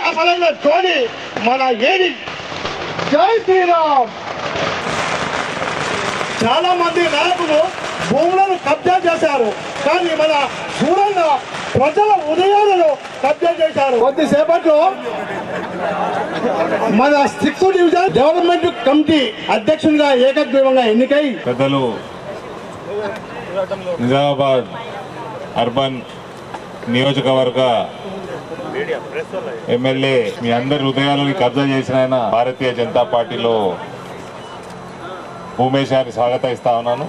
అసలైన ధోని మన ఏడి. జై శ్రీరామ్. చాలా మంది నాయకులు భూములను కబ్జా చేశారు, కానీ మన సూరన్న ప్రజల ఉదయాలను కబ్జా చేశారు. కొద్దిసేపట్లో మన 6th డివిజన్ డెవలప్మెంట్ కమిటీ అధ్యక్షునిగా ఏకగ్రీవంగా ఎన్నికై పెద్దలు నిజామాబాద్ అర్బన్ నియోజకవర్గ ఎమ్మెల్యే మీ అందరి హృదయాలని కబ్జా చేసిన ఆయన భారతీయ జనతా పార్టీలో భూమేష్ గారిని స్వాగతిస్తా ఉన్నాను.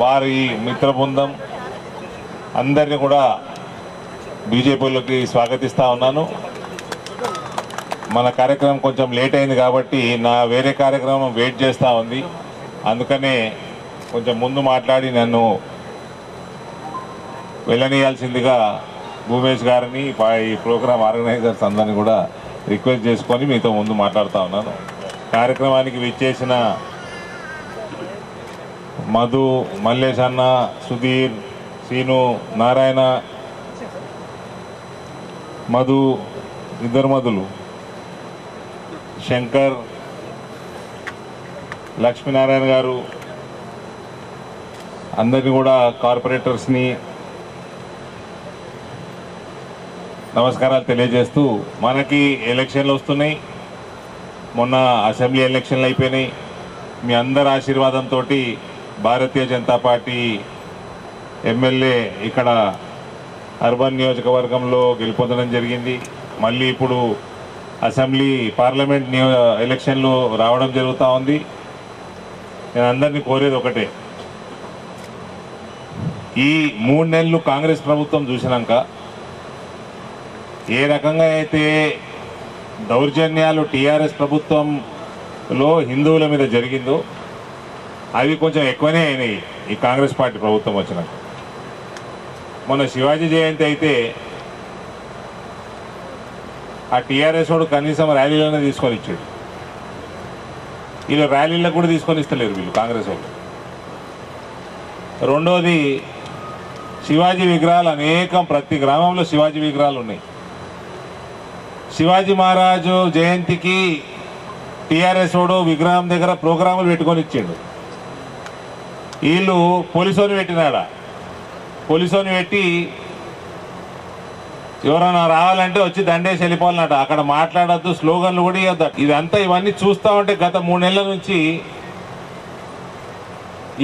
వారి మిత్ర బృందం అందరినీ కూడా బీజేపీలోకి స్వాగతిస్తా ఉన్నాను. మన కార్యక్రమం కొంచెం లేట్ అయింది కాబట్టి నా వేరే కార్యక్రమం వెయిట్ చేస్తూ ఉంది, అందుకనే కొంచెం ముందు మాట్లాడి నన్ను వెళ్ళనీయాల్సిందిగా భూమేష్ గారిని ఈ ప్రోగ్రామ్ ఆర్గనైజర్స్ అందరినీ కూడా రిక్వెస్ట్ చేసుకొని మీతో ముందు మాట్లాడుతూ ఉన్నాను. కార్యక్రమానికి విచ్చేసిన మధు, మల్లేష్ అన్న, సుధీర్, సీను, నారాయణ, మధు, ఇద్దరు మధులు, శంకర్, లక్ష్మీనారాయణ గారు, అందరినీ కూడా కార్పొరేటర్స్ని నమస్కారాలు తెలియజేస్తూ, మనకి ఎలక్షన్లు వస్తున్నాయి. మొన్న అసెంబ్లీ ఎలక్షన్లు అయిపోయినాయి. మీ అందరి ఆశీర్వాదంతో భారతీయ జనతా పార్టీ ఎమ్మెల్యే ఇక్కడ అర్బన్ నియోజకవర్గంలో గెలుపొందడం జరిగింది. మళ్ళీ ఇప్పుడు అసెంబ్లీ పార్లమెంట్ ఎలక్షన్లు రావడం జరుగుతూ ఉంది. నేను అందరినీ కోరేది ఒకటే, ఈ 3 నెలలు కాంగ్రెస్ ప్రభుత్వం చూసినాక ఏ రకంగా అయితే దౌర్జన్యాలు టీఆర్ఎస్ ప్రభుత్వంలో హిందువుల మీద జరిగిందో అవి కొంచెం ఎక్కువనే అయినాయి ఈ కాంగ్రెస్ పార్టీ ప్రభుత్వం వచ్చినాక. మొన్న శివాజీ జయంతి అయితే ఆ టీఆర్ఎస్ వాడు కనీసం ర్యాలీలోనే తీసుకొని ఇచ్చాడు. వీళ్ళు ర్యాలీలకు కూడా తీసుకొని ఇస్తలేరు వీళ్ళు కాంగ్రెస్ వాళ్ళు. రెండోది, శివాజీ విగ్రహాలు అనేకం, ప్రతి గ్రామంలో శివాజీ విగ్రహాలు ఉన్నాయి. శివాజీ మహారాజు జయంతికి టీఆర్ఎస్ వాడు విగ్రహం దగ్గర ప్రోగ్రాములు పెట్టుకొని ఇచ్చాడు. వీళ్ళు పోలీసుని పెట్టినాడా, పోలీసుని పెట్టి ఎవరైనా రావాలంటే వచ్చి దండేసి వెళ్ళిపోవాలన్నట. అక్కడ మాట్లాడద్దు, స్లోగన్లు కూడా ఇవ్వద్దు. ఇదంతా ఇవన్నీ చూస్తూ ఉంటే గత 3 నెలల నుంచి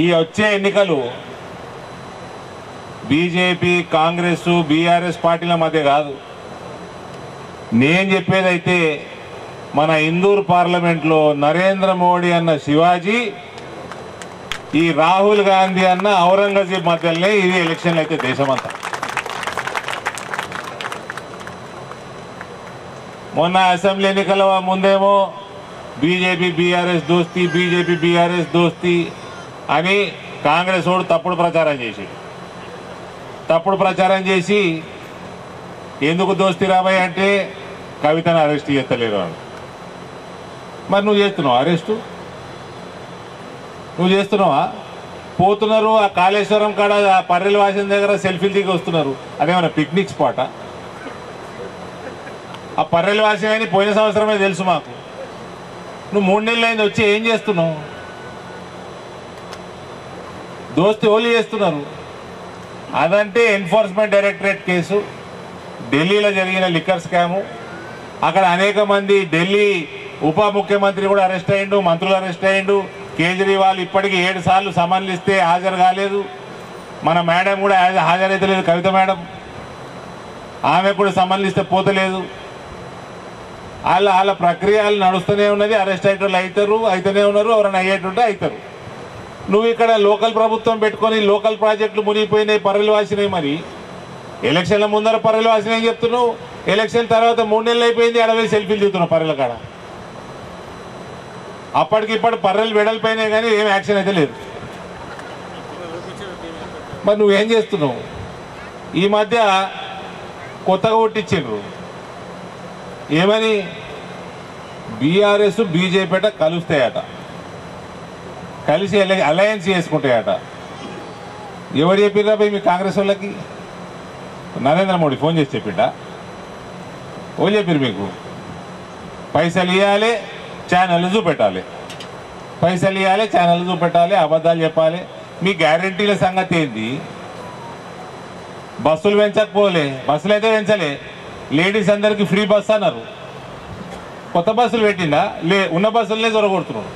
ఈ వచ్చే ఎన్నికలు బీజేపీ, కాంగ్రెస్, బీఆర్ఎస్ పార్టీల మధ్య కాదు. నేను చెప్పేదైతే మన ఇందూరు పార్లమెంట్లో నరేంద్ర మోడీ అన్న శివాజీ, ఈ రాహుల్ గాంధీ అన్న ఔరంగజేబ్ మధ్యలోనే ఇది ఎలక్షన్లు అయితే దేశమంతా. మొన్న అసెంబ్లీ ఎన్నికల ముందేమో బీజేపీ బీఆర్ఎస్ దోస్తీ, బీజేపీ బీఆర్ఎస్ దోస్తీ అని కాంగ్రెస్ వాడు తప్పుడు ప్రచారం చేసి ఎందుకు దోస్తీ రాబాయి అంటే కవితను అరెస్ట్ చేస్తలేరు అని. మరి నువ్వు చేస్తున్నావు అరెస్టు? నువ్వు చేస్తున్నావా? పోతున్నారు ఆ కాళేశ్వరం కాడ ఆ పర్రెల వాసిన దగ్గర సెల్ఫీలు దిగి వస్తున్నారు. అదేమన్నా పిక్నిక్ స్పాటా? ఆ పర్రెల వాసిన అని పోయిన సంవత్సరమే తెలుసు మాకు. నువ్వు 3 నెలలు అయింది వచ్చి ఏం చేస్తున్నావు? దోస్తీ ఓన్లీ చేస్తున్నారు. అదంటే ఎన్ఫోర్స్మెంట్ డైరెక్టరేట్ కేసు, ఢిల్లీలో జరిగిన లిక్కర్ స్కాము, అక్కడ అనేక మంది ఢిల్లీ ఉప ముఖ్యమంత్రి కూడా అరెస్ట్ అయ్యిండు, మంత్రులు అరెస్ట్ అయ్యిండు. కేజ్రీవాల్ ఇప్పటికీ 7 సార్లు సమన్లు ఇస్తే హాజరు కాలేదు. మన మేడం కూడా హాజరైతే లేదు, కవిత మేడం, ఆమె కూడా సమన్లు ఇస్తే పోతలేదు. వాళ్ళ ప్రక్రియలు నడుస్తూనే ఉన్నది. అరెస్ట్ అయ్యేటోళ్ళు అయితేనే ఉన్నారు, ఎవరైనా అయ్యేటుంటే అవుతారు. నువ్వు ఇక్కడ లోకల్ ప్రభుత్వం పెట్టుకొని లోకల్ ప్రాజెక్టులు మునిగిపోయినాయి, పర్రెలు వాసినాయి. మరి ఎలక్షన్ల ముందర పర్రెలు వాసినాయి చెప్తున్నావు, ఎలక్షన్ తర్వాత 3 నెలలు అయిపోయింది, 60 సెల్ఫీలు దిగుతున్నావు పర్రెల కాడ. అప్పటికిప్పుడు పర్రెలు వెడల్పోయినాయి కానీ ఏం యాక్షన్ అయితే లేదు. మరి నువ్వేం చేస్తున్నావు? ఈ మధ్య కొత్తగా కొట్టించిండ్రు ఏమని, బీఆర్ఎస్ బీజేపీ కలుస్తాయట, కలిసి అలయన్స్ చేసుకుంటాయట. ఎవరు చెప్పిర్రా పోయి మీ కాంగ్రెస్ వాళ్ళకి? నరేంద్ర మోడీ ఫోన్ చేసి చెప్పిండా? ఓ చెప్పిరు మీకు పైసలు ఇవ్వాలి, ఛానళ్ళు చూపెట్టాలి, పైసలు ఇవ్వాలి, ఛానళ్ళు చూపెట్టాలి, అబద్ధాలు చెప్పాలి. మీ గ్యారంటీల సంగతి ఏంది? బస్సులు పెంచకపోలే, బస్సులు అయితే పెంచలే. లేడీస్ అందరికీ ఫ్రీ బస్ అన్నారు, కొత్త బస్సులు పెట్టిందా? ఉన్న బస్సులనే దొరకొడుతున్నారు.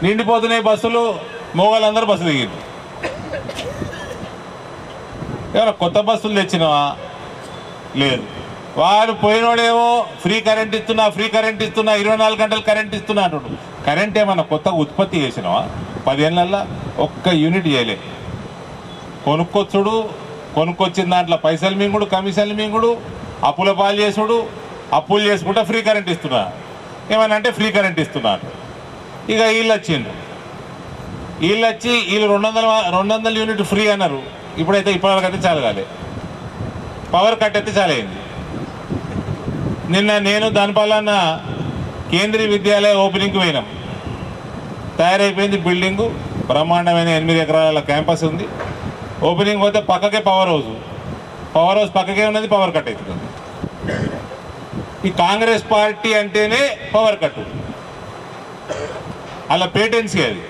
నిండిపోతున్నాయి బస్సులు, మోగాళ్ళందరూ బస్సులు దిగింది. ఏమన్నా కొత్త బస్సులు తెచ్చినావా? లేదు. వాడు పోయినోడేమో ఫ్రీ కరెంట్ ఇస్తున్నా, ఫ్రీ కరెంట్ ఇస్తున్నా, 24 గంటలు కరెంట్ ఇస్తున్నా అంటాడు. కరెంట్ ఏమన్నా కొత్తగా ఉత్పత్తి చేసినావా? 10 ఏళ్ళల్లో ఒక్క యూనిట్ చేయలే. కొనుక్కొచ్చుడు, కొనుక్కొచ్చిన దాంట్లో పైసలు మింగుడు, కమిషన్లు మింగుడు, అప్పుల పాలు చేసుడు, అప్పులు చేసుకుంటా ఫ్రీ కరెంట్ ఇస్తున్నా. ఏమన్నా అంటే ఫ్రీ కరెంట్ ఇస్తున్నా అంట. ఇక వీళ్ళు వచ్చిండ్రు, వీళ్ళు వచ్చి వీళ్ళు 200 యూనిట్ ఫ్రీ అన్నారు. ఇప్పుడైతే ఇప్పటివరకైతే చాలా కాలే, పవర్ కట్ అయితే చాలా అయింది. నిన్న నేను దానిపల్లన్న కేంద్రీయ విద్యాలయ ఓపెనింగ్కి పోయినాం. తయారైపోయింది బిల్డింగు, బ్రహ్మాండమైన 8 ఎకరాల క్యాంపస్ ఉంది. ఓపెనింగ్ పోతే పక్కకే పవర్ హౌస్ పక్కకే ఉన్నది, పవర్ కట్ అవుతుంది. ఈ కాంగ్రెస్ పార్టీ అంటేనే పవర్ కట్, అలా పేటెన్సీ అది.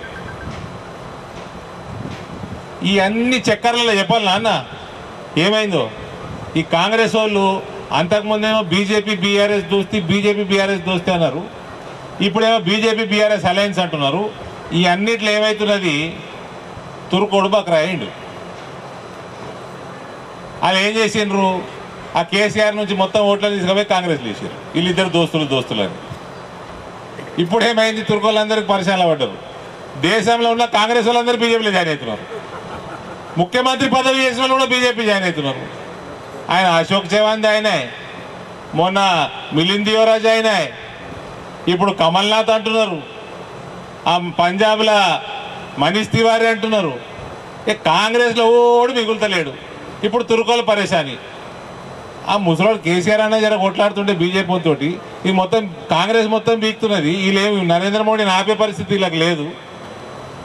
ఈ అన్ని చక్కర్లలో చెప్పాలి నాన్న ఏమైందో. ఈ కాంగ్రెస్ వాళ్ళు అంతకుముందేమో బీజేపీ బీఆర్ఎస్ దోస్తే అన్నారు, ఇప్పుడేమో బీజేపీ బీఆర్ఎస్ అలయన్స్ అంటున్నారు. ఈ అన్నిట్లో ఏమవుతున్నది? తురుకోడు బక్రా అయిండు. వాళ్ళు ఏం చేసిండ్రు? ఆ కేసీఆర్ నుంచి మొత్తం ఓట్లను తీసుకుపోయి కాంగ్రెస్ వేసారు. వీళ్ళిద్దరు దోస్తులని. ఇప్పుడు ఏమైంది? తుర్కోళ్ళందరికీ పరిశాల పడ్డారు. దేశంలో ఉన్న కాంగ్రెస్ వాళ్ళందరూ బీజేపీలో జాయిన్ అవుతున్నారు. ముఖ్యమంత్రి పదవి చేసిన వాళ్ళు కూడా బీజేపీ జాయిన్ అవుతున్నారు. ఆయన అశోక్ చవాన్ జాయిన్ అయ్యి, మొన్న మిలింద్ దియోరా జాయిన్ అయ్యి, ఇప్పుడు కమల్నాథ్ అంటున్నారు, ఆ పంజాబ్లో మనీష్ తివారీ అంటున్నారు. కాంగ్రెస్లో ఓడి మిగులుతలేడు. ఇప్పుడు తుర్కోలు పరేశాని. ఆ ముసలోడు కేసీఆర్ అన్న జర కొట్లాడుతుంటే బీజేపీ తోటి ఇది మొత్తం కాంగ్రెస్ మొత్తం బీక్తున్నది. వీళ్ళేమి నరేంద్ర మోడీని ఆపే పరిస్థితి వీళ్ళకి లేదు.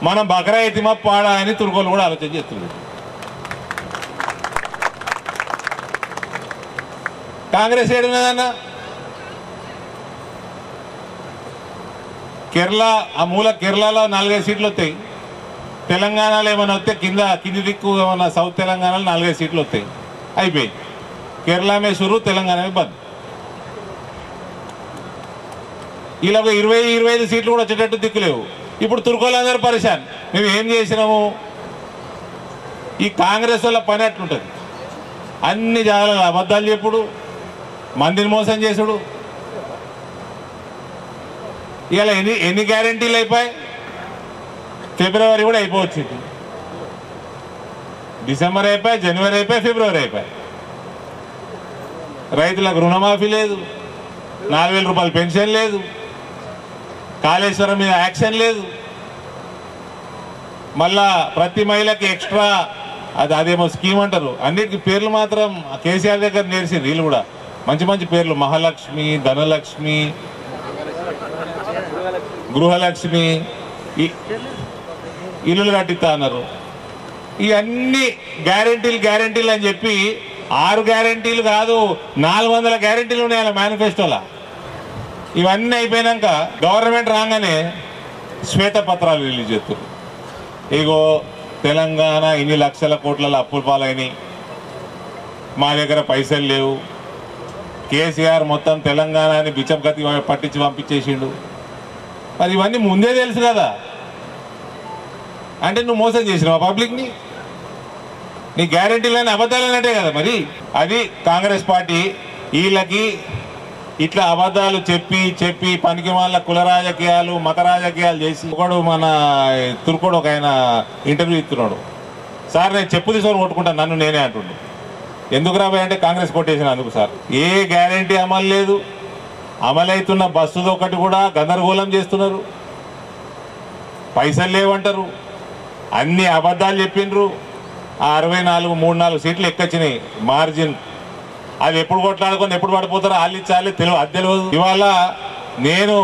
మనం బకరా ఎతిమా పాడా అని తుర్కోలు కూడా ఆలోచన చేస్తున్నారు. కాంగ్రెస్ ఏడున్నదన్న? కేరళ, ఆ మూల కేరళలో 4-5 సీట్లు వస్తాయి. తెలంగాణలో ఏమైనా వస్తే కింది దిక్కు ఏమన్నా సౌత్ తెలంగాణలో 4-5 సీట్లు వస్తాయి. అయిపోయి కేరళ మే షురు, తెలంగాణ మే బంద్. ఇలా 20-25 సీట్లు కూడా వచ్చేటట్టు దిక్కులేవు. ఇప్పుడు తుర్కోలందరూ పరిశాన్. మేము ఏం చేసినాము? ఈ కాంగ్రెస్ వల్ల పని అట్లుంటుంది. అన్ని జాగాల అబద్ధాలు చెప్పుడు, మందిని మోసం చేసుడు. ఇలా ఎన్ని గ్యారంటీలు అయిపోయాయి? ఫిబ్రవరి కూడా అయిపోవచ్చింది. డిసెంబర్ అయిపోయి, జనవరి అయిపోయి, ఫిబ్రవరి అయిపోయి. రైతులకు రుణమాఫీ లేదు, 4,000 రూపాయలు పెన్షన్ లేదు, కాళేశ్వరం మీద యాక్షన్ లేదు. మళ్ళా ప్రతి మహిళకి ఎక్స్ట్రా అదేమో స్కీమ్ అంటారు. అన్నిటికీ పేర్లు మాత్రం కేసీఆర్ దగ్గర నేర్చింది. వీళ్ళు కూడా మంచి పేర్లు, మహాలక్ష్మి, ధనలక్ష్మి, గృహలక్ష్మి, ఇల్లులు కట్టిస్తా అన్నారు. ఇవన్నీ గ్యారంటీలు అని చెప్పి 6 గ్యారంటీలు కాదు 400 గ్యారంటీలు ఉన్నాయి అలా మేనిఫెస్టోలా. ఇవన్నీ అయిపోయినాక గవర్నమెంట్ రాగానే శ్వేతపత్రాలు రిలీజ్ చేస్తారు. ఇగో తెలంగాణ ఇన్ని లక్షల కోట్ల అప్పుల పాలైనవి, మా దగ్గర పైసలు లేవు, కేసీఆర్ మొత్తం తెలంగాణని బిచ్చం గతి పట్టించి పంపించేసిండు. మరి ఇవన్నీ ముందే తెలుసు కదా. అంటే నువ్వు మోసం చేసినావు పబ్లిక్ని. నీ గ్యారంటీలని అబద్ధాలు అన్నట్టే కదా. మరి అది కాంగ్రెస్ పార్టీ. వీళ్ళకి ఇట్లా అబద్ధాలు చెప్పి పనికి వాళ్ళ కుల రాజకీయాలు, మత రాజకీయాలు చేసి ఒకడు మన తుర్కోడు ఒక ఆయన ఇంటర్వ్యూ ఇస్తున్నాడు. సార్ నేను చెప్పు తీసుకొని కొట్టుకుంటాను నన్ను నేనే అంటుండు. ఎందుకు రాబోయే అంటే కాంగ్రెస్ కొట్టేసిన అందుకు సార్. ఏ గ్యారంటీ అమలు లేదు. అమలవుతున్న బస్సులు ఒకటి కూడా గందరగోళం చేస్తున్నారు. పైసలు లేవంటారు. అన్ని అబద్ధాలు చెప్పిండ్రు. ఆ 64 సీట్లు ఎక్కొచ్చినాయి మార్జిన్. అది ఎప్పుడు కొట్లాడుకొని ఎప్పుడు పడిపోతారో వాళ్ళు తెలియదు, అది తెలియదు. ఇవాళ నేను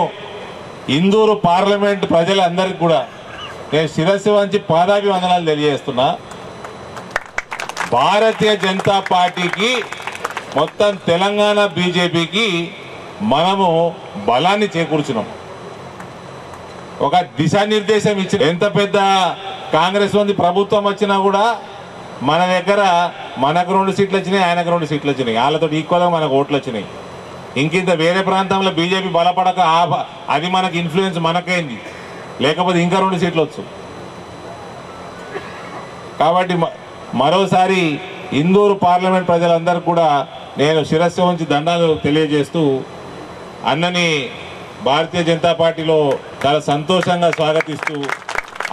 ఇందూరు పార్లమెంట్ ప్రజలందరికీ కూడా నేను శిరస్సు వంచి పాదాభివందనాలు తెలియజేస్తున్నా. భారతీయ జనతా పార్టీకి మొత్తం తెలంగాణ బీజేపీకి మనము బలాన్ని చేకూర్చున్నాం. ఒక దిశానిర్దేశం ఇచ్చిన. ఎంత పెద్ద కాంగ్రెస్ ఉంది ప్రభుత్వం వచ్చినా కూడా మన దగ్గర మనకు 2 సీట్లు వచ్చినాయి, ఆయనకు 2 సీట్లు వచ్చినాయి. వాళ్ళతో ఈక్వల్గా మనకు ఓట్లు వచ్చినాయి. ఇంకింత వేరే ప్రాంతంలో బీజేపీ బలపడక అది మనకు ఇన్ఫ్లుయెన్స్ మనకైంది, లేకపోతే ఇంకా 2 సీట్లు వచ్చు. కాబట్టి మరోసారి ఇందూరు పార్లమెంట్ ప్రజలందరూ కూడా నేను శిరస్సు ఉంచి దండాలు తెలియజేస్తూ అన్నని భారతీయ జనతా పార్టీలో చాలా సంతోషంగా స్వాగతిస్తూ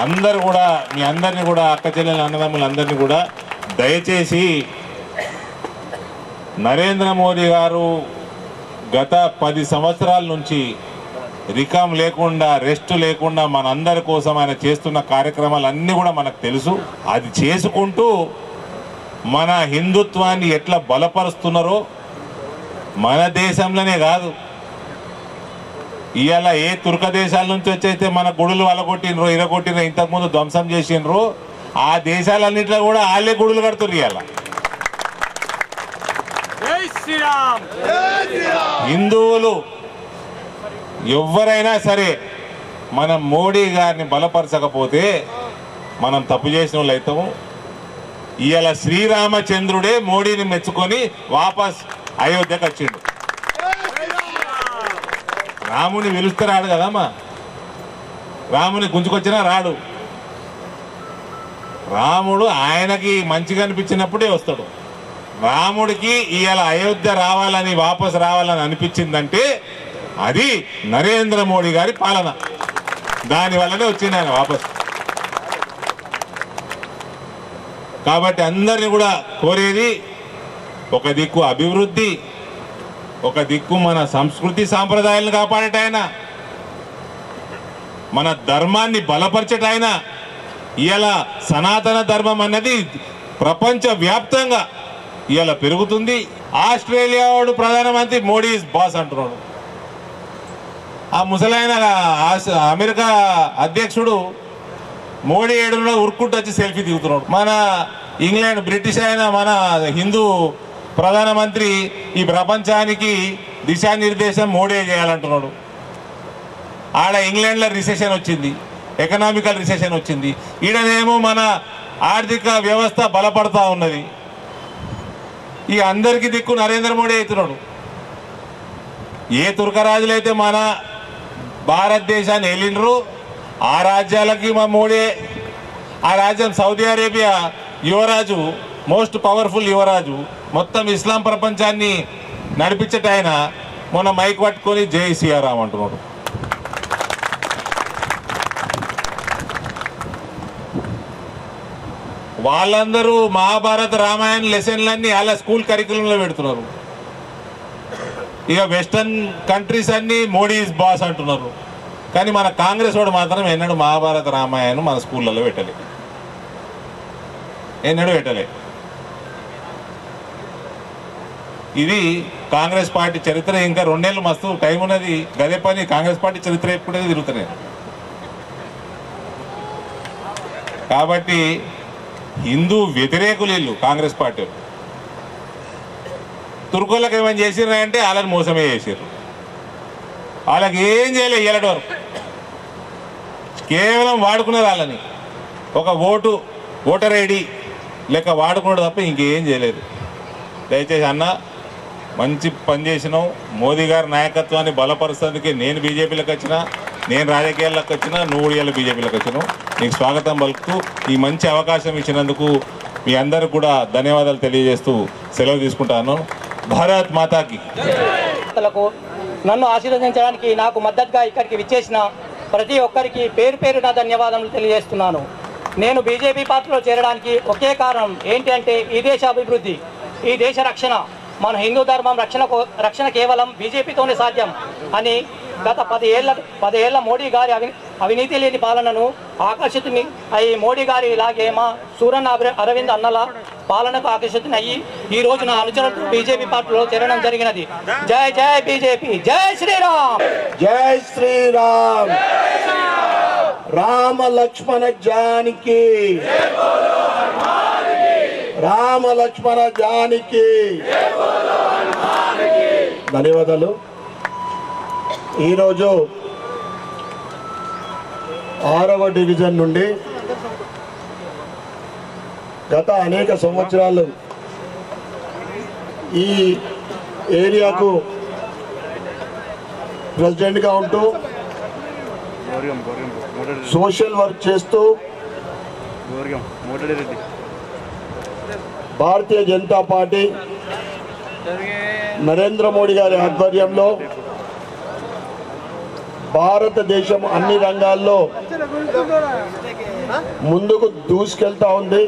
అందరూ కూడా మీ అందరినీ కూడా అక్క చెల్లెల అన్నదమ్ములందరినీ కూడా దయచేసి నరేంద్ర మోదీ గారు గత 10 సంవత్సరాల నుంచి రికామ్ లేకుండా రెస్ట్ లేకుండా మనందరి కోసం ఆయన చేస్తున్న కార్యక్రమాలన్నీ కూడా మనకు తెలుసు. అది చేసుకుంటూ మన హిందుత్వాన్ని ఎట్లా బలపరుస్తున్నారో మన దేశంలోనే కాదు, ఇవాళ ఏ తుర్క దేశాల నుంచి వచ్చైతే మన గుడులు వలగొట్టినరో ఇరగొట్టినరో ఇంతకుముందు ధ్వంసం చేసినరో ఆ దేశాలన్నింటిలో కూడా వాళ్ళే గుడులు కడుతున్నారు. ఇవాళ హిందువులు ఎవరైనా సరే మనం మోడీ గారిని బలపరచకపోతే మనం తప్పు చేసిన వాళ్ళు అవుతాము. ఇవాళ శ్రీరామచంద్రుడే మోడీని మెచ్చుకొని వాపస్ అయోధ్యకు వచ్చిండు. రాముని పిలుస్తే రాడు కదమ్మా, రాముని గుంజుకొచ్చినా రాడు. రాముడు ఆయనకి మంచిగా అనిపించినప్పుడే వస్తాడు. రాముడికి ఇవాళ అయోధ్య రావాలని వాపస్ రావాలని అనిపించిందంటే అది నరేంద్ర మోడీ గారి పాలన. దానివల్లనే వచ్చింది ఆయన వాపస్. కాబట్టి అందరినీ కూడా కోరేది ఒక దిక్కు అభివృద్ధి, ఒక దిక్కు మన సంస్కృతి సాంప్రదాయాలను కాపాడేటాయన, మన ధర్మాన్ని బలపరచటాయన. ఇలా సనాతన ధర్మం అన్నది ప్రపంచ వ్యాప్తంగా ఇలా పెరుగుతుంది. ఆస్ట్రేలియా వాడు ప్రధానమంత్రి మోడీ ఈజ్ బాస్ అంటున్నాడు. ఆ ముసలాయన అమెరికా అధ్యక్షుడు మోడీ ఏడులో ఉరుక్కుంటూ వచ్చి సెల్ఫీ దిగుతున్నాడు. మన ఇంగ్లాండ్ బ్రిటిష్ ఆయన మన హిందూ ప్రధానమంత్రి ఈ ప్రపంచానికి దిశానిర్దేశం మోడీ చేయాలంటున్నాడు. ఆడ ఇంగ్లాండ్లో రిసెషన్ వచ్చింది, ఎకనామికల్ రిసెషన్ వచ్చింది. ఈడనేమో మన ఆర్థిక వ్యవస్థ బలపడతా ఉన్నది. ఈ అందరికీ దిక్కు నరేంద్ర మోడీ అవుతున్నాడు. ఏ తుర్క రాజులైతే మన భారతదేశాన్ని వెళ్ళినరు ఆ రాజ్యాలకి మా మోడీ. ఆ రాజ్యం సౌదీ అరేబియా యువరాజు, మోస్ట్ పవర్ఫుల్ యువరాజు, మొత్తం ఇస్లాం ప్రపంచాన్ని నడిపించట ఆయన మొన్న మైక్ పట్టుకొని జై శ్రీరామ్ అంటున్నాడు. వాళ్ళందరూ మహాభారత రామాయణ లెసన్లన్నీ అలా స్కూల్ కరికులంలో పెడుతున్నారు. ఇక వెస్టర్న్ కంట్రీస్ అన్నీ మోడీ ఈజ్ బాస్ అంటున్నారు. కానీ మన కాంగ్రెస్ వాడు మాత్రం ఎన్నడూ మహాభారత రామాయణం మన స్కూళ్ళలో పెట్టలే, ఎన్నడూ పెట్టలే. ఇది కాంగ్రెస్ పార్టీ చరిత్ర. ఇంకా 2 నెలలు మస్తు టైం ఉన్నది. గదే పని కాంగ్రెస్ పార్టీ చరిత్ర ఎప్పుడే తిరుగుతున్నాయి. కాబట్టి హిందూ వ్యతిరేకులు వీళ్ళు కాంగ్రెస్ పార్టీ. తుర్కులకు ఏమైనా చేసినారంటే వాళ్ళని మోసమే చేసారు. వాళ్ళకి ఏం చేయలేదు ఇలాంటి వరకు. కేవలం వాడుకున్నారు వాళ్ళని. ఒక ఓటర్ ఐడి లెక్క వాడుకున్నాడు తప్ప ఇంకేం చేయలేదు. దయచేసి అన్న మంచి పని చేసినావు. మోదీ గారి నాయకత్వాన్ని బలపరుస్తేందుకే నేను బీజేపీలోకి వచ్చినా, నేను రాజకీయాల్లోకి వచ్చినా, నువ్వు ఇవాళ బీజేపీలోకి వచ్చినావు. నీకు స్వాగతం పలుకుతూ ఈ మంచి అవకాశం ఇచ్చినందుకు మీ అందరికి కూడా ధన్యవాదాలు తెలియజేస్తూ సెలవు తీసుకుంటాను. భారత్ మాతాకి. నన్ను ఆశీర్వదించడానికి నాకు మద్దతుగా ఇక్కడికి విచ్చేసిన ప్రతి ఒక్కరికి పేరు పేరున ధన్యవాదాలు తెలియజేస్తున్నాను. నేను బీజేపీ పార్టీలో చేరడానికి ఒకే కారణం ఏంటి అంటే ఈ దేశ అభివృద్ధి, ఈ దేశ రక్షణ, మన హిందూ ధర్మం రక్షణ కేవలం బీజేపీతోనే సాధ్యం అని గత 10 ఏళ్ల మోడీ గారి అవినీతి లేని పాలనను ఆకర్షితుని అయ్యి మోడీ గారి ఇలాగే మా సూరన్న అరవింద్ అన్నల పాలనకు ఆకర్షితుని అయ్యి ఈ రోజు నా అనుచరులతో బీజేపీ పార్టీలో చేరడం జరిగినది. జై జై బీజేపీ, జై శ్రీరామ్, జై శ్రీరామ్. రామ లక్ష్మణ జానకి, రామ లక్ష్మణ జానకి. ధన్యవాదాలు. ఈరోజు 6వ డివిజన్ నుండి గత అనేక సంవత్సరాలు ఈ ఏరియాకు ప్రెసిడెంట్గా ఉంటూ సోషల్ వర్క్ చేస్తూ భారతీయ జనతా పార్టీ నరేంద్ర మోడీ గారి ఆధ్వర్యంలో భారతదేశం అన్ని రంగాల్లో ముందుకు దూసుకెళ్తా ఉంది.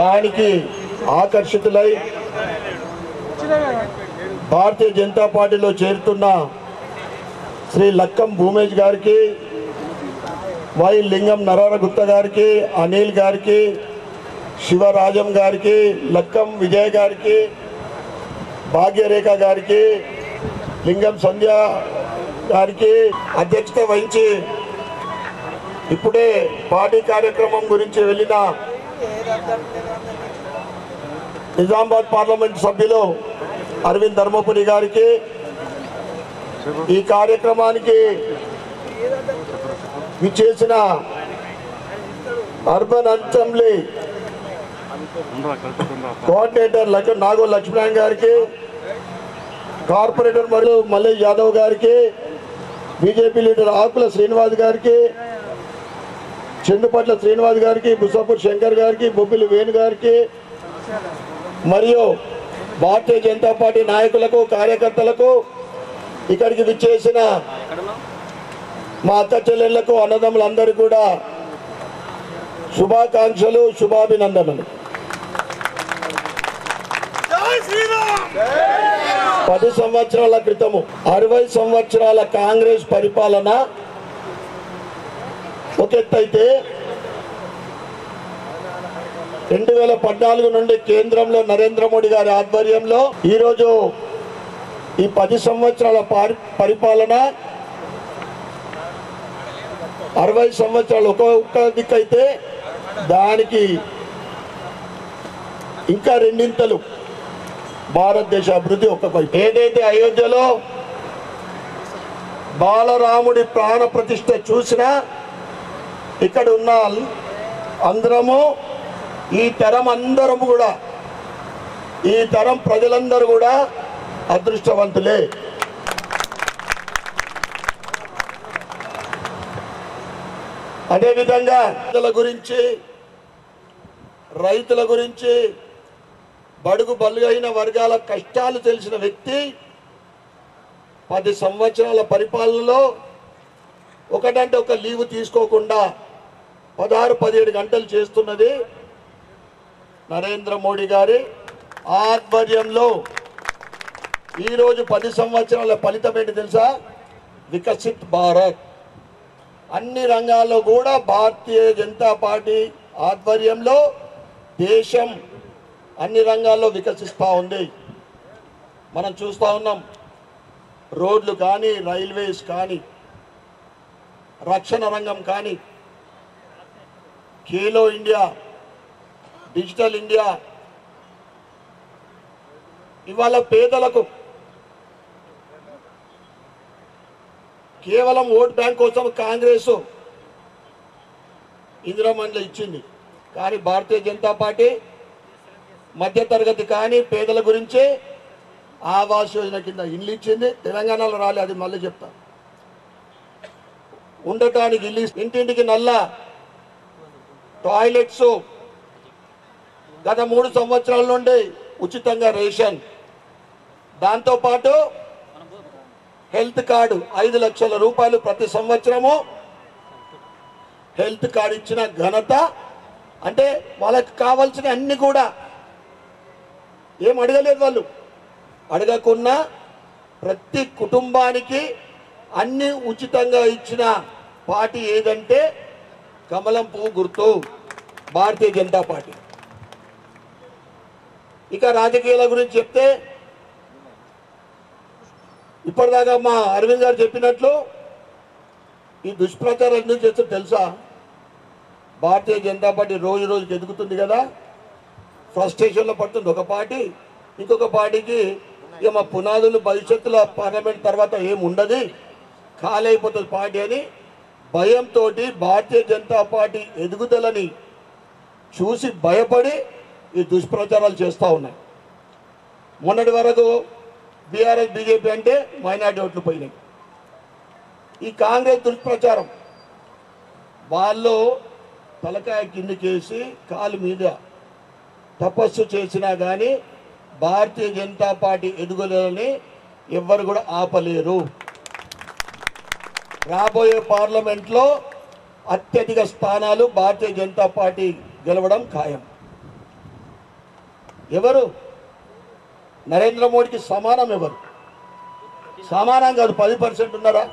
దానికి ఆకర్షితులై భారతీయ జనతా పార్టీలో చేరుతున్న శ్రీ లక్కం భూమేష్ గారికి, వై లింగం నరవరగుప్త గారికి, అనిల్ గారికి, శివరాజం గారికి, లక్కం విజయ్ గారికి, భాగ్యరేఖ గారికి, లింగం సంధ్య గారికి అధ్యక్షత వహించి ఇప్పుడే పార్టీ కార్యక్రమం గురించి వెళ్ళిన నిజామాబాద్ పార్లమెంట్ సభ్యులు అరవింద్ ధర్మపురి గారికి, ఈ కార్యక్రమానికి విచ్చేసిన అర్బన్ అసెంబ్లీ కోఆర్డినేటర్ నాగో లక్ష్మణ్ గారికి, కార్పొరేటర్ మరియు మల్లేష్ యాదవ్ గారికి, బీజేపీ లీడర్ ఆకుల శ్రీనివాస్ గారికి, చెందుపట్ల శ్రీనివాస్ గారికి, బుసాపూర్ శంకర్ గారికి, బొబ్బిలి వేణు గారికి, మరియు భారతీయ జనతా పార్టీ నాయకులకు, కార్యకర్తలకు, ఇక్కడికి విచ్చేసిన మా అక్క చెల్లెళ్లకు, అన్నదమ్ములందరికీ కూడా శుభాకాంక్షలు, శుభాభినందనలు. 10 సంవత్సరాల క్రితము 60 సంవత్సరాల కాంగ్రెస్ పరిపాలన ఒక ఎత్తైతే 2014 నుండి కేంద్రంలో నరేంద్ర మోడీ గారి ఆధ్వర్యంలో ఈరోజు ఈ 10 సంవత్సరాల పరిపాలన 60 సంవత్సరాలు ఒక్కొక్క దిక్కైతే దానికి ఇంకా రెండింతలు భారతదేశ అభివృద్ధి ఒక్కొక్క. ఏదైతే అయోధ్యలో బాలరాముడి ప్రాణ ప్రతిష్ఠ చూసినా ఇక్కడ ఉన్న అందరము, ఈ తరం అందరము కూడా, ఈ తరం ప్రజలందరూ కూడా అదృష్టవంతులే. అదేవిధంగా ప్రజల గురించి, రైతుల గురించి, బడుగు బలుగైన వర్గాల కష్టాలు తెలిసిన వ్యక్తి 10 సంవత్సరాల పరిపాలనలో ఒకటంటే ఒక లీవ్ తీసుకోకుండా 16-17 గంటలు చేస్తున్నది నరేంద్ర మోడీ గారి ఆధ్వర్యంలో. ఈరోజు 10 సంవత్సరాల ఫలితం ఏంటి తెలుసా? వికసిత్ భారత్. అన్ని రంగాల్లో కూడా భారతీయ జనతా పార్టీ ఆధ్వర్యంలో దేశం అన్ని రంగాల్లో వికసిస్తూ ఉంది. మనం చూస్తూ ఉన్నాం. రోడ్లు కానీ, రైల్వేస్ కానీ, రక్షణ రంగం కానీ, ఖేలో ఇండియా, డిజిటల్ ఇండియా. ఇవాళ పేదలకు కేవలం ఓట్ బ్యాంక్ కోసం కాంగ్రెస్ ఇందిరామణిలో ఇచ్చింది. కానీ భారతీయ జనతా పార్టీ మధ్యతరగతి కానీ పేదల గురించి ఆవాస్ యోజన కింద ఇల్లు ఇచ్చింది. తెలంగాణలో రాలే, అది మళ్ళీ చెప్తా. ఉండటానికి ఇల్లు, ఇంటింటికి నల్ల టాయిలెట్స్, గత 3 సంవత్సరాల నుండి ఉచితంగా రేషన్, దాంతోపాటు హెల్త్ కార్డు 5 లక్షల రూపాయలు ప్రతి సంవత్సరము హెల్త్ కార్డు ఇచ్చిన ఘనత. అంటే వాళ్ళకి కావాల్సిన అన్ని కూడా ఏం అడగలేదు, వాళ్ళు అడగకున్నా ప్రతి కుటుంబానికి అన్ని ఉచితంగా ఇచ్చిన పార్టీ ఏదంటే కమలం పువ్వు గుర్తు, భారతీయ జనతా పార్టీ. ఇక రాజకీయాల గురించి చెప్తే ఇప్పటిదాకా మా అరవింద్ గారు చెప్పినట్లు ఈ దుష్ప్రచారం ఎందుకు చేస్తారో తెలుసా? భారతీయ జనతా పార్టీ రోజు రోజుకి ఎదుగుతుంది కదా, ఫ్రస్ట్రేషన్లో పడుతుంది ఒక పార్టీ, ఇంకొక పార్టీకి ఇక మా పునాదులు భవిష్యత్తులో పార్లమెంట్ తర్వాత ఏముండదు, ఖాళీ అయిపోతుంది పార్టీ అని భయంతో భారతీయ జనతా పార్టీ ఎదుగుదలని చూసి భయపడి ఈ దుష్ప్రచారాలు చేస్తూ ఉన్నాయి. మొన్నటి వరకు బీఆర్ఎస్ బీజేపీ అంటే మైనార్టీ ఓట్లు పోయినాయి. ఈ కాంగ్రెస్ దుష్ప్రచారం వాళ్ళు తలకాయ కిందకేసి కాలు మీద తపస్సు చేసినా కానీ భారతీయ జనతా పార్టీ ఎదుగుదలని ఎవ్వరు కూడా ఆపలేరు. రాబోయే పార్లమెంట్లో అత్యధిక స్థానాలు భారతీయ జనతా పార్టీ గెలవడం ఖాయం. ఎవరు నరేంద్ర మోడీకి సమానం? ఎవరు సమానం కాదు, 10% ఉన్నారా?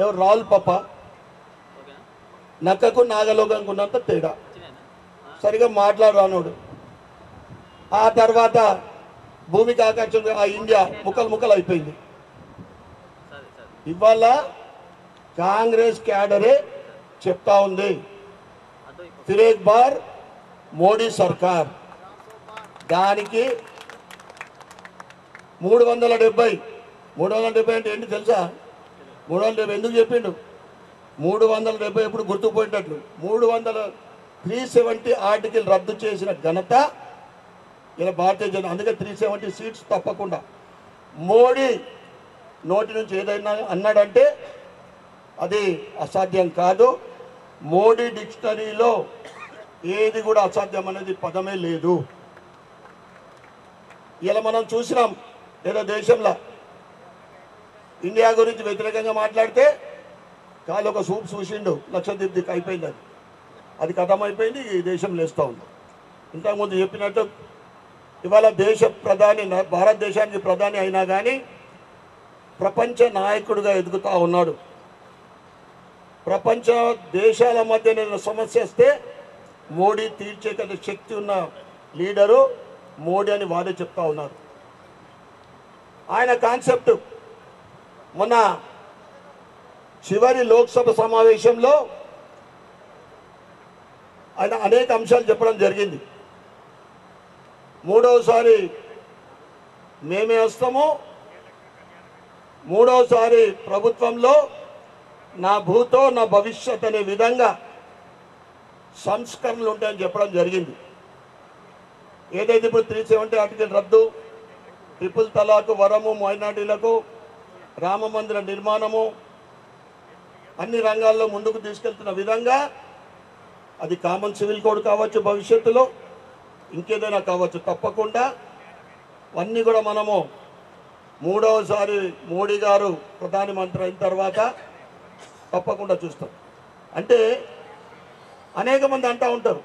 ఎవరు? రాహుల్ పప్ప నక్కకు నాగలోకంకు ఉన్నంత తేడా, సరిగా మాట్లాడరానోడు. ఆ తర్వాత భూమికి ఆకర్షణ ఆ ఇండియా ముక్కలు ముక్కలు అయిపోయింది. ఇవాళ కాంగ్రెస్ క్యాడరే చెప్తా ఉంది, ఫిర్ ఏక్ బార్ మోడీ సర్కార్. దానికి 370 అంటే ఏంటి తెలుసా? 370 ఎందుకు చెప్పిండు? 370 ఎప్పుడు గుర్తుపోయినట్లు 370 ఆర్టికల్ రద్దు చేసిన ఘనత ఇలా భారతీయ జనతా. అందుకే 370 సీట్స్ తప్పకుండా. మోడీ నోటి నుంచి ఏదైనా అన్నాడంటే అది అసాధ్యం కాదు. మోడీ డిక్షనరీలో ఏది కూడా అసాధ్యం అనేది పదమే లేదు. ఇలా మనం చూసినాం ఏదో దేశంలో ఇండియా గురించి వ్యతిరేకంగా మాట్లాడితే కాలు ఒక సూప్ చూసిండు, లక్షద్వీప్ దిక్కు అయిపోయింది. అది కథమైపోయింది, ఈ దేశం లేస్తూ ఉంది. ఇంతకుముందు చెప్పినట్టు ఇవాళ దేశ ప్రధాని, భారతదేశానికి ప్రధాని అయినా కానీ ప్రపంచ నాయకుడిగా ఎదుగుతూ ఉన్నాడు. ప్రపంచ దేశాల మధ్య నేను సమస్య వస్తే మోడీ తీర్చే శక్తి ఉన్న లీడరు మోడీ అని వారే చెప్తా ఉన్నారు. ఆయన కాన్సెప్ట్ మొన్న చివరి లోక్సభ సమావేశంలో ఆయన అనేక అంశాలు చెప్పడం జరిగింది. మూడవసారి మేమే వస్తాము, మూడవసారి ప్రభుత్వంలో నా భూతో నా భవిష్యత్ అనే విధంగా సంస్కరణలు ఉంటాయని చెప్పడం జరిగింది. ఏదైతే ఇప్పుడు 370 ఆర్టికల్ రద్దు, ట్రిపుల్ తలాకు, వరము, మైనార్టీలకు రామ మందిర నిర్మాణము, అన్ని రంగాల్లో ముందుకు తీసుకెళ్తున్న విధంగా అది కామన్ సివిల్ కోడ్ కావచ్చు, భవిష్యత్తులో ఇంకేదైనా కావచ్చు, తప్పకుండా అన్నీ కూడా మనము మూడవసారి మోడీ గారు ప్రధానమంత్రి అయిన తర్వాత తప్పకుండా చూస్తాం. అంటే అనేక మంది అంటూ ఉంటారు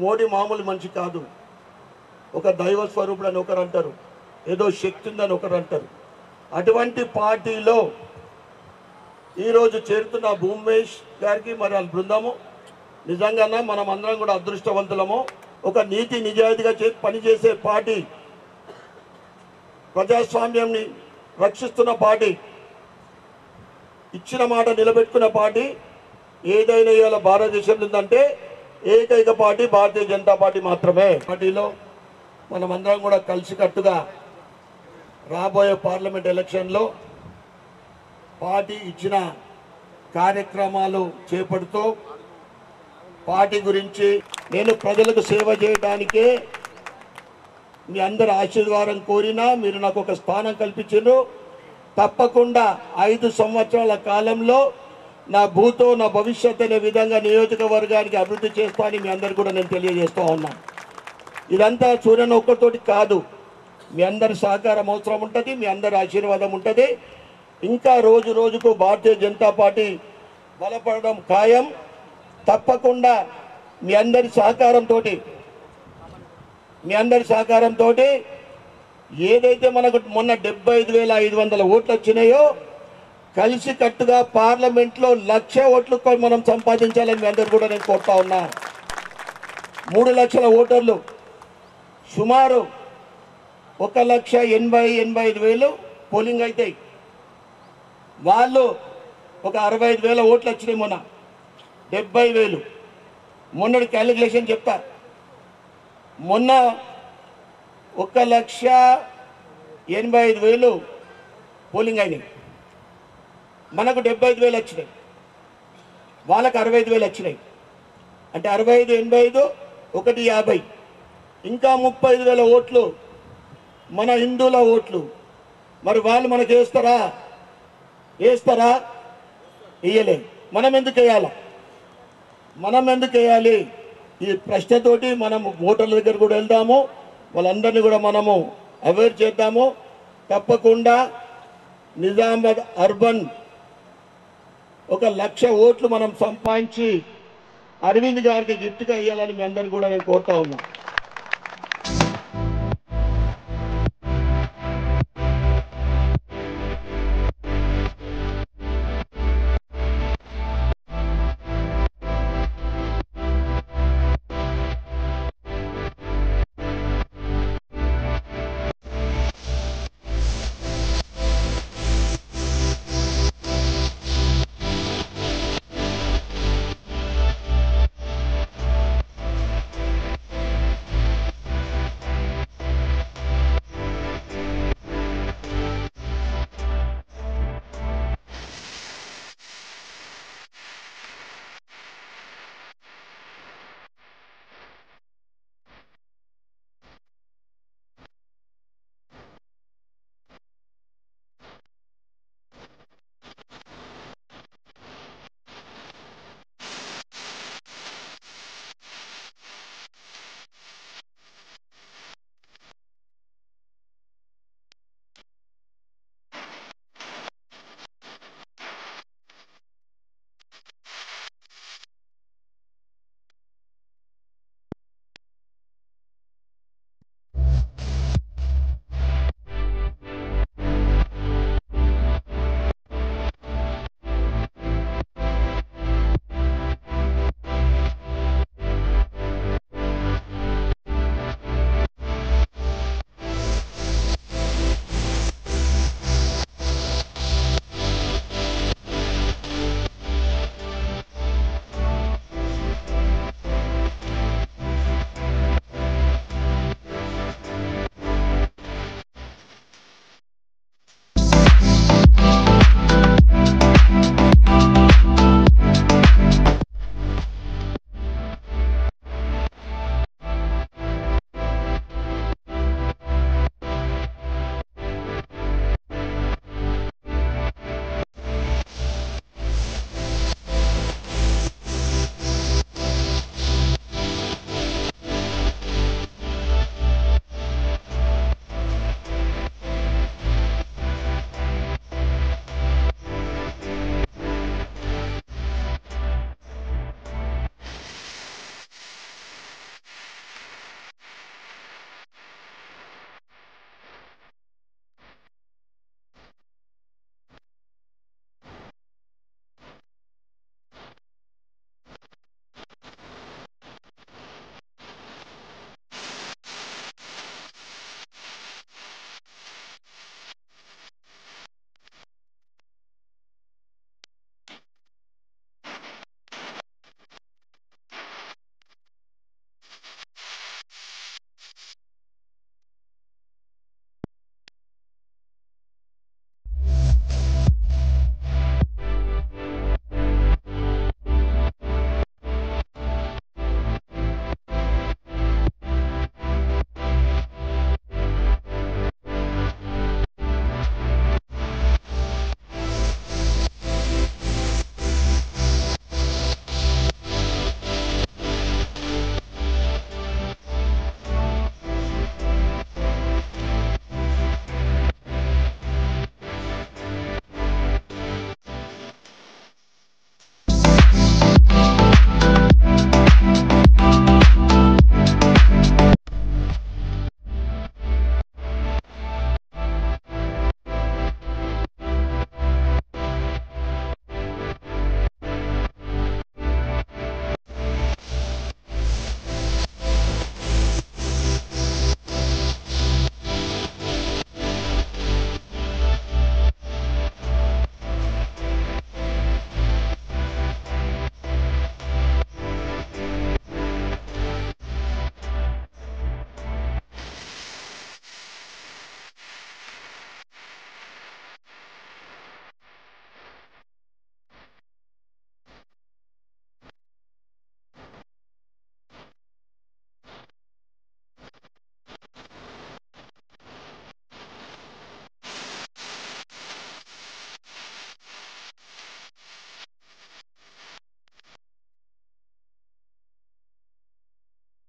మోడీ మామూలు మనిషి కాదు, ఒక దైవ స్వరూపుడు అని ఒకరు అంటారు, ఏదో శక్తి ఉందని ఒకరు అంటారు. అటువంటి పార్టీలో ఈరోజు చేరుతున్న భూమేష్ గారికి మరి వాళ్ళ బృందము నిజంగానే మనం అందరం కూడా అదృష్టవంతులము. ఒక నీతి నిజాయితీగా పనిచేసే పార్టీ, ప్రజాస్వామ్యాన్ని రక్షిస్తున్న పార్టీ, ఇచ్చిన మాట నిలబెట్టుకున్న పార్టీ ఏదైనా ఇవాళ భారతదేశంలో ఉందంటే ఏకైక పార్టీ భారతీయ జనతా పార్టీ మాత్రమే. పార్టీలో మనమందరం కూడా కలిసికట్టుగా రాబోయే పార్లమెంట్ ఎలక్షన్లో పార్టీ ఇచ్చిన కార్యక్రమాలు చేపడుతూ పార్టీ గురించి నేను ప్రజలకు సేవ చేయడానికే మీ అందరి ఆశీర్వాదం కోరినా మీరు నాకు ఒక స్థానం కల్పించారు. తప్పకుండా 5 సంవత్సరాల కాలంలో నా భూతో నా భవిష్యత్ అనే విధంగా నియోజకవర్గానికి అభివృద్ధి చేస్తానని మీ అందరు కూడా నేను తెలియజేస్తూ ఉన్నాను. ఇదంతా సూర్యన ఒక్కరితోటి కాదు, మీ అందరి సహకారం అవసరం ఉంటుంది, మీ అందరి ఆశీర్వాదం ఉంటుంది. ఇంకా రోజు రోజుకు భారతీయ జనతా పార్టీ బలపడడం ఖాయం. తప్పకుండా మీ అందరి సహకారంతో ఏదైతే మనకు మొన్న 75,500 ఓట్లు వచ్చినాయో కలిసి కట్టుగా పార్లమెంట్లో 1,00,000 ఓట్లు మనం సంపాదించాలని మీ అందరు కూడా నేను కోరుతా ఉన్నా. 3 లక్షల ఓటర్లు సుమారు 1,80,000-85,000 పోలింగ్ అవుతాయి. వాళ్ళు ఒక 65,000 ఓట్లు వచ్చినాయి. మొన్న 70,000. మొన్నటి క్యాలిక్యులేషన్ చెప్తా. మొన్న 1,85,000 పోలింగ్ అయినాయి. మనకు 75,000 వచ్చినాయి, వాళ్ళకు 65,000 వచ్చినాయి. అంటే 65, 85, 150, ఇంకా 35,000 ఓట్లు మన హిందువుల ఓట్లు. మరి వాళ్ళు మనకు వేస్తారా? వేయలేదు. మనం ఎందుకు వేయాలి? ఈ ప్రశ్నతోటి మనం ఓటర్ల దగ్గర కూడా వెళ్దాము, వాళ్ళందరినీ కూడా మనము అవేర్ చేద్దాము. తప్పకుండా నిజామాబాద్ అర్బన్ 1,00,000 ఓట్లు మనం సంపాదించి అరవింద్ గారికి గిఫ్ట్గా ఇవ్వాలని మీ అందరినీ కూడా నేను కోరుతా ఉన్నా.